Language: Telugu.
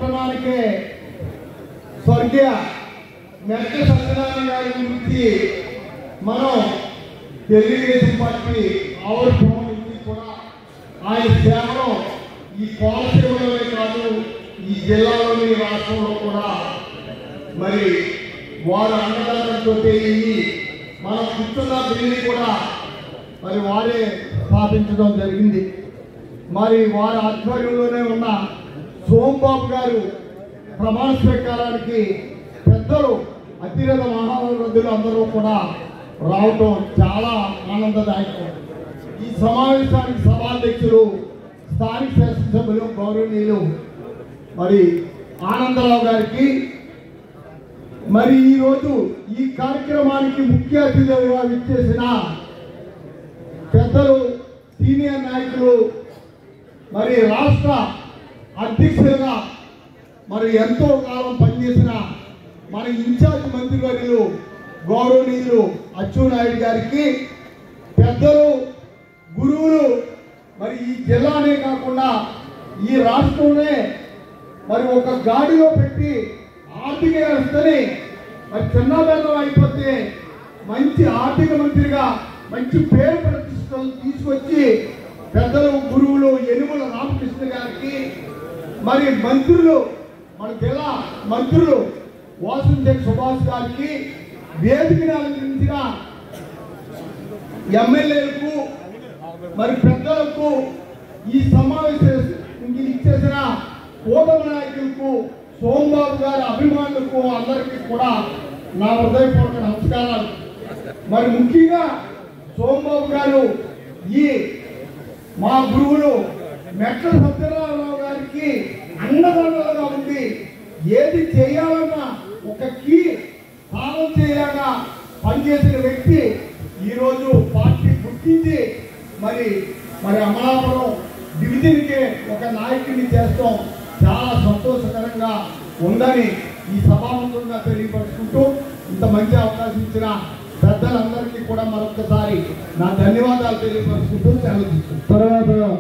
పట్టణానికే స్వర్గీయ మెట్ట సత్యనారాయణ గారి గురించి మనం తెలుగుదేశం పార్టీ ఆవిర్భావం నుంచి కూడా ఆయన సేవలో ఈ కోనసీమలోనే కాదు ఈ జిల్లాలోని రాష్ట్రంలో కూడా మరి వారు అన్నదానంతో మన కూర్చున్న బిల్లు కూడా మరి వారే స్థాపించడం జరిగింది. మరి వారి ఆధ్వర్యంలోనే ఉన్న సోంబాబు గారు ప్రమాణ స్వీకారానికి పెద్దలు అతిరథ మహారథులు అందరూ కూడా రావటం చాలా ఆనందదాయకం. ఈ సమావేశానికి సభాధ్యక్షులు స్థానిక శాసనసభ్యులు గౌరవనీయులు మరి ఆనందరావు గారికి, మరి ఈరోజు ఈ కార్యక్రమానికి ముఖ్య అతిథిగా విచ్చేసిన పెద్దలు సీనియర్ నాయకులు, మరి రాష్ట్ర అధ్యక్షులుగా మరి ఎంతో కాలం పనిచేసిన మన ఇన్ఛార్జ్ మంత్రివర్యులు గౌరవనీయులు అచ్చెన్నాయుడు గారికి, పెద్దలు గురువులు మరి ఈ జిల్లానే కాకుండా ఈ రాష్ట్రంలో మరి ఒక గాడిలో పెట్టి ఆర్థిక వ్యవస్థని మరి చిన్నబెల్లం అయిపోతే మంచి ఆర్థిక మంత్రిగా మంచి పేరు ప్రతిష్టలు తీసుకొచ్చి పెద్దలు గురువులు యనుమల రామకృష్ణ గారికి, మరి మంత్రులు మన జిల్లా మంత్రులు వాసంశేఖర్ సుభాష్ గారికి, వేదికను అలంకరించిన ఎమ్మెల్యేలకు, మరి పెద్దలకు, ఈ సమావేశానికి ఇచ్చేసిన కూటమి నాయకులకు, సోంబాబు గారి అభిమానులకు అందరికీ కూడా నా హృదయపూర్వక నమస్కారాలు. మరి ముఖ్యంగా సోంబాబు గారు ఈ మా గురువులు మెట్ట సత్యనారాయణరావు గారికి అండదండలుగా ఉండి ఏది చేయాలన్నా ఒక కీ సాధన చేయాలా పనిచేసిన వ్యక్తి ఈరోజు పార్టీ గుర్తించి మరి అమలాపురం డివిజన్కి ఒక నాయకుడిని చేస్తాం చాలా సంతోషకరంగా ఉందని ఈ సభాముఖంగా తెలియపరుచుకుంటూ ఇంత మంచి అవకాశం ఇచ్చిన పెద్దలందరికీ కూడా మరొకసారి నా ధన్యవాదాలు తెలియపరుచుకుంటూ సెలవు తీసుకుంటాం. తర్వాత